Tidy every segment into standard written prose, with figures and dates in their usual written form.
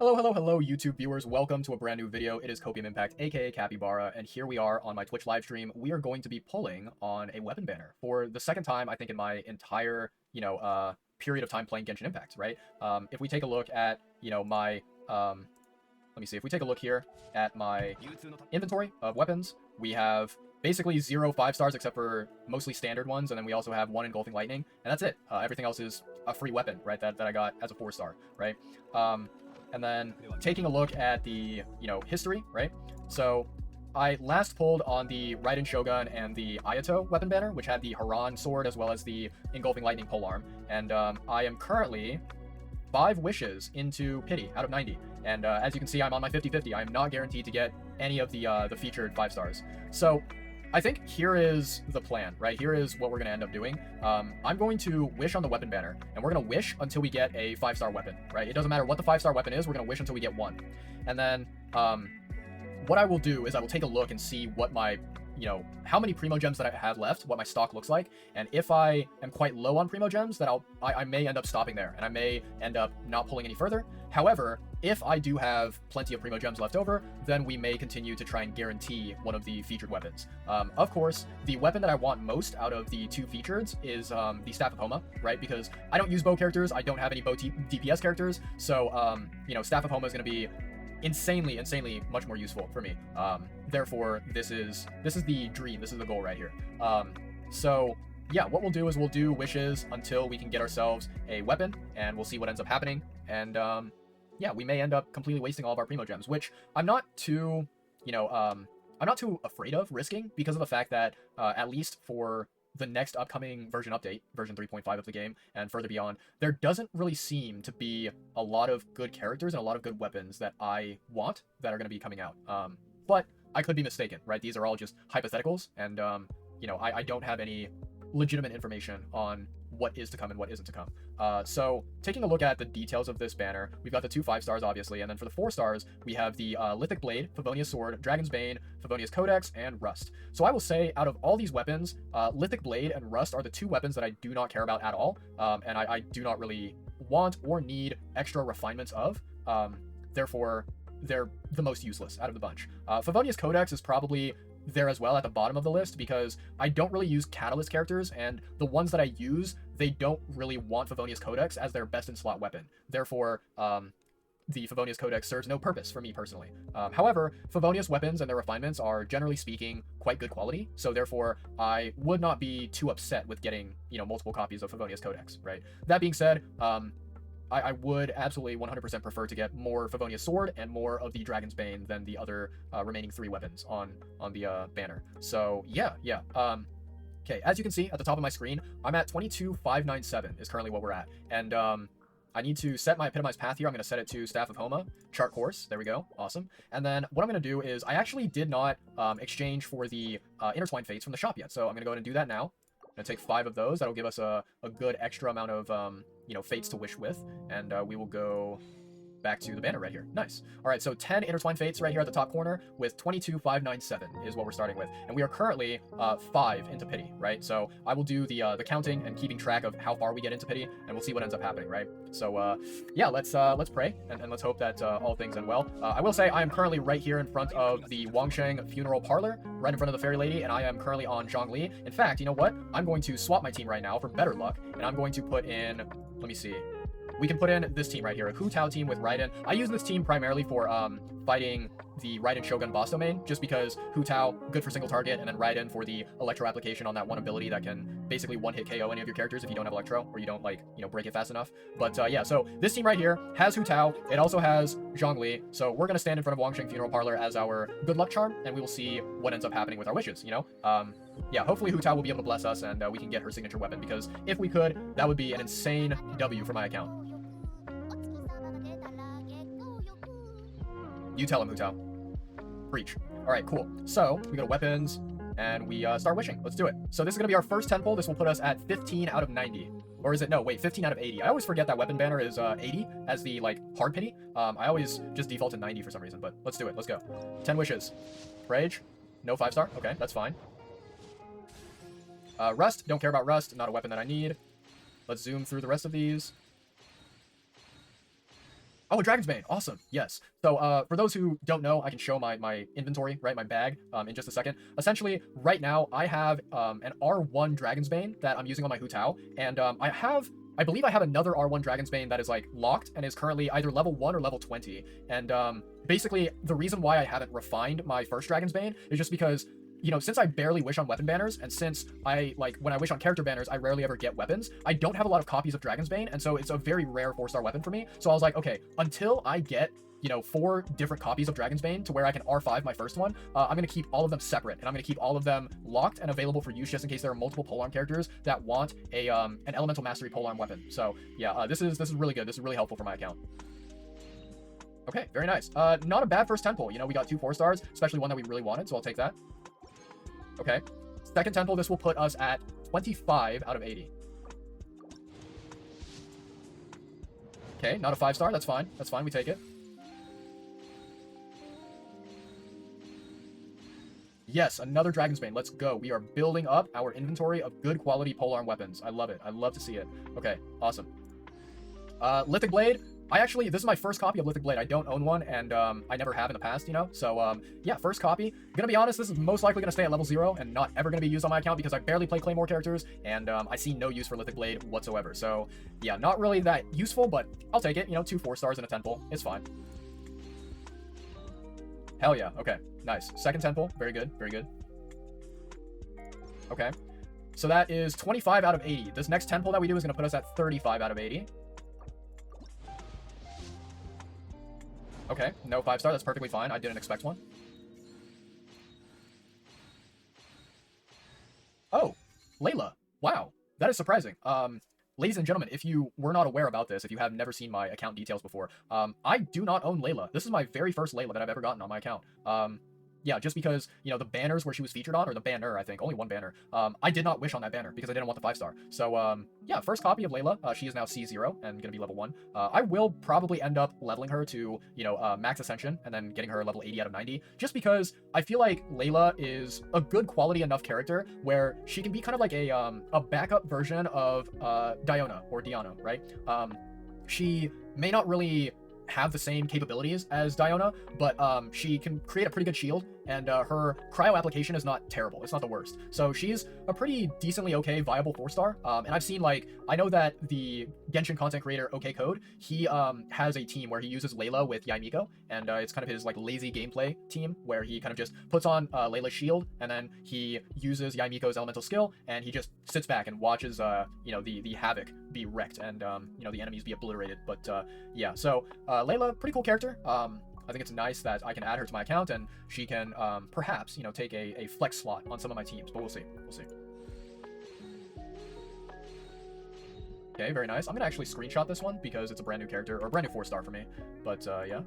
Hello, hello, hello, YouTube viewers. Welcome to a brand new video. It is Copium Impact, aka Capybara, and here we are on my Twitch live stream. We are going to be pulling on a weapon banner for the second time, I think, in my entire, period of time playing Genshin Impact, right? If we take a look at, my, let me see. If we take a look here at my inventory of weapons, we have basically 0 5-stars except for mostly standard ones, and then we also have 1 engulfing lightning, and that's it. Everything else is a free weapon, right? That I got as a 4-star, right? And then taking a look at the, history, right? So I last pulled on the Raiden Shogun and the Ayato weapon banner, which had the Haran sword as well as the engulfing lightning polearm. And I am currently 5 wishes into pity out of 90. And as you can see, I'm on my 50-50. I am not guaranteed to get any of the featured 5-stars. So I think here is the plan, right? Here is what we're going to end up doing. I'm going to wish on the weapon banner, and we're going to wish until we get a 5-star weapon, right? It doesn't matter what the 5-star weapon is, we're going to wish until we get 1. And then what I will do is I will take a look and see what my, how many Primo Gems that I have left, what my stock looks like. And if I am quite low on Primo Gems, then I may end up stopping there, and I may end up not pulling any further. However, if I do have plenty of Primo Gems left over, then we may continue to try and guarantee one of the featured weapons. Of course, the weapon that I want most out of the 2 featured is the Staff of Homa, right? Because I don't use bow characters, I don't have any bow DPS characters, so, Staff of Homa is going to be insanely much more useful for me. Therefore, this is the dream, this is the goal right here. So yeah, what we'll do is we'll do wishes until we can get ourselves a weapon, and we'll see what ends up happening. And yeah, we may end up completely wasting all of our Primo Gems, which I'm not too, I'm not too afraid of risking, because of the fact that at least for the next upcoming version update, version 3.5 of the game, and further beyond, there doesn't really seem to be a lot of good characters and a lot of good weapons that I want that are going to be coming out. But I could be mistaken, right? These are all just hypotheticals, and, I don't have any legitimate information on what is to come and what isn't to come. So taking a look at the details of this banner, we've got the 2 5-stars, obviously, and then for the 4-stars, we have the Lithic Blade, Favonius Sword, Dragon's Bane, Favonius Codex, and Rust. So I will say, out of all these weapons, Lithic Blade and Rust are the 2 weapons that I do not care about at all, and I do not really want or need extra refinements of. Therefore, they're the most useless out of the bunch. Favonius Codex is probably there as well at the bottom of the list, because I don't really use Catalyst characters, and the ones that I use, they don't really want Favonius Codex as their best in slot weapon. Therefore, the Favonius Codex serves no purpose for me personally. However, Favonius weapons and their refinements are, generally speaking, quite good quality, so therefore I would not be too upset with getting, multiple copies of Favonius Codex, right? That being said, I would absolutely 100% prefer to get more Favonius Sword and more of the Dragon's Bane than the other remaining 3 weapons on the banner. So yeah. Okay, as you can see at the top of my screen, I'm at 22,597 is currently what we're at. And I need to set my epitomized path here. I'm going to set it to Staff of Homa, chart course. There we go. Awesome. And then what I'm going to do is I actually did not exchange for the Intertwined Fates from the shop yet. So I'm going to go ahead and do that now. I'm going to take 5 of those. That'll give us a good extra amount of, fates to wish with. And we will go back to the banner right here. Nice. All right, so 10 Intertwined Fates right here at the top corner with 22,597 is what we're starting with. And we are currently 5 into pity, right? So I will do the counting and keeping track of how far we get into pity, and we'll see what ends up happening, right? So yeah, let's pray and let's hope that all things end well. I will say I am currently right here in front of the Wangsheng Funeral Parlor, right in front of the Fairy Lady, and I am currently on Zhongli. In fact, you know what? I'm going to swap my team right now for better luck, and I'm going to put in, let me see. We can put in this team right here, a Hu Tao team with Raiden. I use this team primarily for fighting the Raiden Shogun boss domain, just because Hu Tao, good for single target, and then Raiden for the Electro application on that one ability that can basically one-hit KO any of your characters if you don't have Electro, or you don't, break it fast enough. But yeah, so this team right here has Hu Tao. It also has Zhongli, so we're going to stand in front of Wangsheng Funeral Parlor as our good luck charm, and we will see what ends up happening with our wishes, yeah, hopefully Hu Tao will be able to bless us, and we can get her signature weapon, because if we could, that would be an insane W for my account. You tell him, Hu Tao. Preach. All right, cool. So we go to weapons, and we start wishing. Let's do it. So this is going to be our first 10 pull. This will put us at 15 out of 90. Or is it? No, wait, 15 out of 80. I always forget that weapon banner is 80 as the, hard pity. I always just default to 90 for some reason, but let's do it. Let's go. 10 wishes. Rage. No 5-star. Okay, that's fine. Rust. Don't care about Rust. Not a weapon that I need. Let's zoom through the rest of these. Oh, a Dragon's Bane. Awesome. Yes. So, for those who don't know, I can show my inventory, right? My bag, in just a second. Essentially, right now, I have, an R1 Dragon's Bane that I'm using on my Hu Tao, and, I believe I have another R1 Dragon's Bane that is, like, locked and is currently either level 1 or level 20. And, basically, the reason why I haven't refined my first Dragon's Bane is just because, you know, since I barely wish on weapon banners, and since when I wish on character banners, I rarely ever get weapons, I don't have a lot of copies of Dragon's Bane, and so it's a very rare 4-star weapon for me. So I was like, okay, until I get, you know, 4 different copies of Dragon's Bane to where I can R5 my first one, I'm going to keep all of them separate, and I'm going to keep all of them locked and available for use just in case there are multiple polearm characters that want an elemental mastery polearm weapon. So yeah, this is really good. This is really helpful for my account. Okay, very nice. Not a bad first 10 pull. You know, we got 2 4-stars, especially one that we really wanted, so I'll take that. Okay. Second 10 pull, this will put us at 25 out of 80. Okay, not a 5-star. That's fine. That's fine. We take it. Yes, another Dragon's Bane. Let's go. We are building up our inventory of good quality polearm weapons. I love it. I love to see it. Okay, awesome. Lithic Blade. This is my first copy of Lithic Blade. I don't own one, and I never have in the past, you know? So, yeah, first copy. Gonna be honest, this is most likely gonna stay at level 0 and not ever gonna be used on my account because I barely play Claymore characters, and I see no use for Lithic Blade whatsoever. So, yeah, not really that useful, but I'll take it. You know, 2 4-stars and a 10 pull. It's fine. Hell yeah. Okay, nice. Second 10 pull. Very good. Very good. Okay. So that is 25 out of 80. This next 10 pull that we do is gonna put us at 35 out of 80. Okay, no 5-star, that's perfectly fine. I didn't expect one. Oh, Layla. Wow, that is surprising. Ladies and gentlemen, if you were not aware about this, if you have never seen my account details before, I do not own Layla. This is my very first Layla that I've ever gotten on my account. Yeah, just because, you know, the banners where she was featured on, or the banner, I think, only one banner, I did not wish on that banner because I didn't want the 5-star. So, yeah, first copy of Layla. She is now C0 and gonna be level 1. I will probably end up leveling her to, you know, max ascension and then getting her level 80 out of 90, just because I feel like Layla is a good quality enough character where she can be kind of like a backup version of Diona or Diana, right? She may not really have the same capabilities as Diona, but she can create a pretty good shield, and her cryo application is not terrible. It's not the worst. So she's a pretty decently okay, viable 4-star. And I've seen, like, I know that the Genshin content creator OK Code, he has a team where he uses Layla with Yaimiko, and it's kind of his, like, lazy gameplay team where he kind of just puts on Layla's shield, and then he uses Yaimiko's elemental skill, and he just sits back and watches, you know, the havoc be wrecked and, you know, the enemies be obliterated. But yeah, so Layla, pretty cool character. I think it's nice that I can add her to my account, and she can perhaps, you know, take a flex slot on some of my teams, but we'll see. We'll see. Okay, very nice. I'm gonna actually screenshot this one because it's a brand new character, or a brand new 4-star for me. But yeah.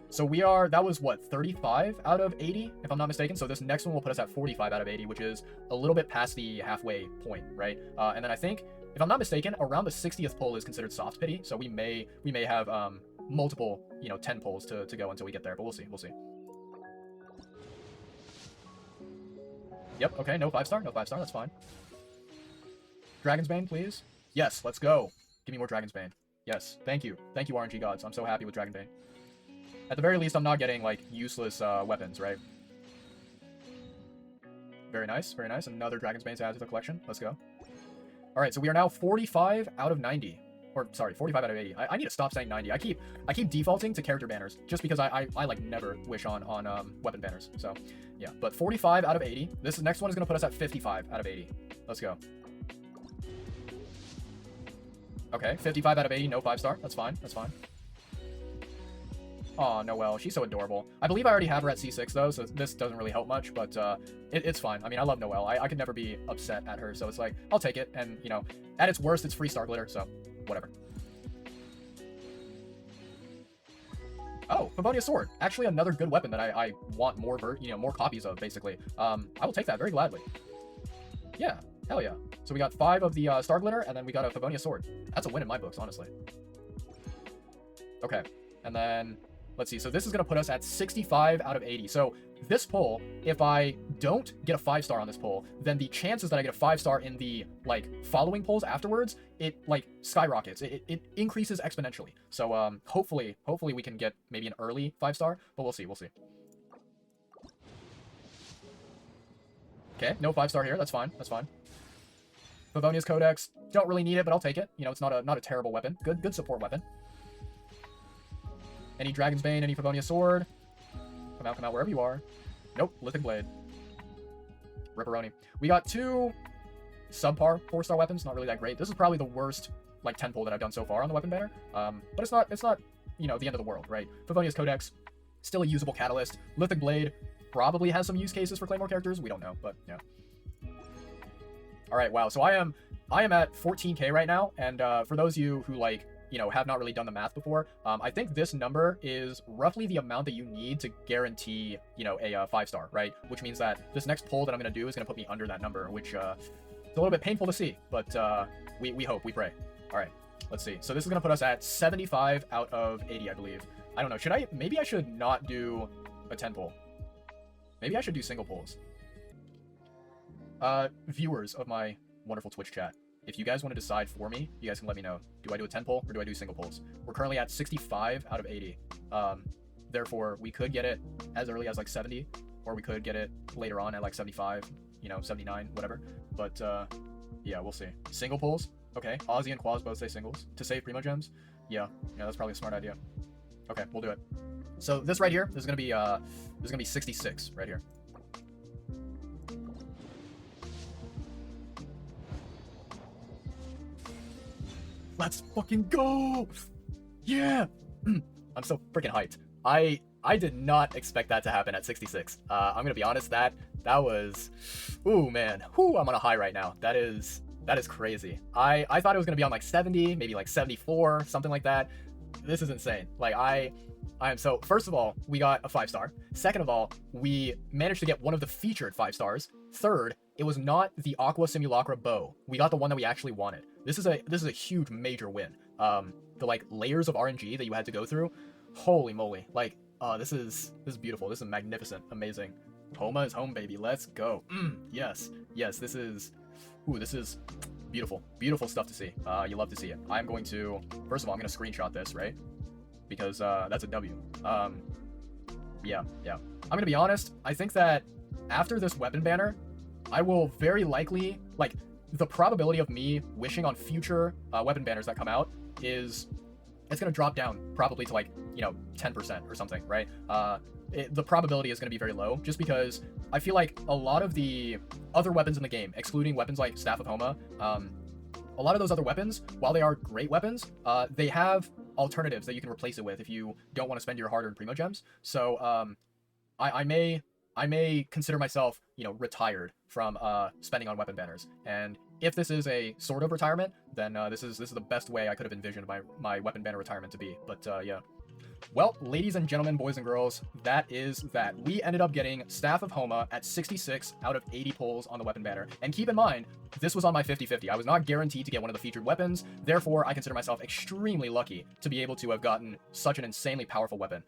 So that was what, 35 out of 80, if I'm not mistaken. So this next one will put us at 45 out of 80, which is a little bit past the halfway point, right? And then I think, if I'm not mistaken, around the 60th pull is considered soft pity. So we may have multiple, you know, 10 pulls to go until we get there, but we'll see. We'll see. Yep. Okay. No 5-star. No 5-star. That's fine. Dragon's Bane, please. Yes. Let's go. Give me more Dragon's Bane. Yes. Thank you. Thank you, RNG gods. I'm so happy with Dragon Bane. At the very least, I'm not getting, like, useless weapons, right? Very nice. Very nice. Another Dragon's Bane to add to the collection. Let's go. All right. So we are now 45 out of 90. Or, sorry, 45 out of 80. I need to stop saying 90. I keep defaulting to character banners just because I like never wish on weapon banners. So, yeah. But 45 out of 80. This next one is going to put us at 55 out of 80. Let's go. Okay, 55 out of 80, no 5-star. That's fine. That's fine. Aw, Noelle. She's so adorable. I believe I already have her at C6, though, so this doesn't really help much, but it's fine. I mean, I love Noelle. I could never be upset at her, so it's like, I'll take it. And, you know, at its worst, it's free Star Glitter, so whatever. Oh, Pavonia Sword. Actually, another good weapon that I want more copies of, basically. I will take that very gladly. Yeah, hell yeah. So we got 5 of the Star Glitter, and then we got a Pavonia Sword. That's a win in my books, honestly. Okay, and then let's see. So this is going to put us at 65 out of 80. So this pull, if I don't get a 5-star on this pull, then the chances that I get a 5-star in the like following pulls afterwards, it like skyrockets. It increases exponentially. So hopefully we can get maybe an early 5-star, but we'll see. Okay, no 5-star here. That's fine. Favonia's Codex, don't really need it, but I'll take it. You know, it's not a terrible weapon. Good support weapon. Any Dragon's Bane, any Favonia Sword. Come out wherever you are. Nope, Lithic Blade. Ripperoni. We got 2 subpar 4-star weapons, not really that great. This is probably the worst like 10 pull that I've done so far on the weapon banner. But it's not, you know, the end of the world, right? Favonia's Codex, still a usable catalyst. Lithic Blade probably has some use cases for Claymore characters. We don't know, but yeah. All right, wow. So I am at 14k right now, and for those of you who like, you know, have not really done the math before, I think this number is roughly the amount that you need to guarantee, you know, a 5-star, right? Which means that this next pull that I'm going to do is going to put me under that number, which is a little bit painful to see, but we hope, we pray. All right, let's see. So this is going to put us at 75 out of 80, I believe. I don't know. Maybe I should not do a 10 pull. Maybe I should do single pulls. Viewers of my wonderful Twitch chat, if you guys want to decide for me, you guys can let me know. Do I do a 10 pull or do I do single pulls? We're currently at 65 out of 80. Therefore, we could get it as early as like 70, or we could get it later on at like 75, you know, 79, whatever. But yeah, we'll see. Single pulls, okay. Ozzy and Quaz both say singles to save Primo Gems. Yeah, that's probably a smart idea. Okay, we'll do it. So this right here, this is gonna be 66 right here. Let's fucking go! Yeah! I'm so freaking hyped. I did not expect that to happen at 66. I'm gonna be honest, that was... Ooh, man. Whew, I'm on a high right now. That is crazy. I thought it was gonna be on like 70, maybe like 74, something like that. This is insane. Like, I am so... First of all, we got a 5-star. Second of all, we managed to get one of the featured 5-stars. Third, it was not the Aqua Simulacra bow. We got the one that we actually wanted. This is a huge major win. The like layers of RNG that you had to go through, holy moly! Like, this is beautiful. This is magnificent, amazing. Homa is home, baby. Let's go. Yes, this is beautiful stuff to see. You love to see it. I'm going to, first of all, I'm going to screenshot this, right? Because that's a W. Yeah. I'm going to be honest. I think that after this weapon banner, I will very likely, like, the probability of me wishing on future weapon banners that come out it's going to drop down probably to like, you know, 10% or something, right? The probability is going to be very low just because I feel like a lot of the other weapons in the game, excluding weapons like Staff of Homa, a lot of those other weapons, while they are great weapons, they have alternatives that you can replace it with if you don't want to spend your hard-earned Primo Gems. So I may consider myself, you know, retired from spending on weapon banners. And if this is a sort of retirement, then this is the best way I could have envisioned my weapon banner retirement to be. But yeah. Well, ladies and gentlemen, boys and girls, that is that. We ended up getting Staff of Homa at 66 out of 80 pulls on the weapon banner. And keep in mind, this was on my 50-50. I was not guaranteed to get one of the featured weapons. Therefore, I consider myself extremely lucky to be able to have gotten such an insanely powerful weapon.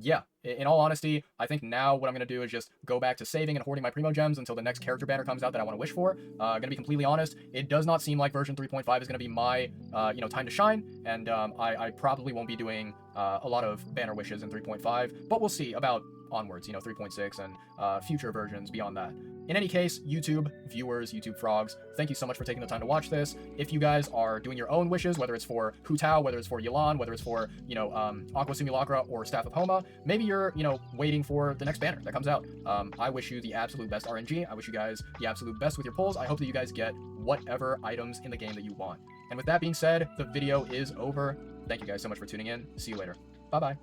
Yeah, in all honesty, I think now what I'm going to do is just go back to saving and hoarding my Primo Gems until the next character banner comes out that I want to wish for. Going to be completely honest, it does not seem like version 3.5 is going to be my, you know, time to shine, and I probably won't be doing a lot of banner wishes in 3.5, but we'll see about onwards, you know, 3.6 and future versions beyond that. In any case, YouTube viewers, YouTube frogs, thank you so much for taking the time to watch this. If you guys are doing your own wishes, whether it's for Hu Tao, whether it's for Yelan, whether it's for, you know, Aqua Simulacra or Staff of Homa, maybe you're, you know, waiting for the next banner that comes out. I wish you the absolute best RNG. I wish you guys the absolute best with your pulls. I hope that you guys get whatever items in the game that you want. And with that being said, the video is over. Thank you guys so much for tuning in. See you later. Bye-bye.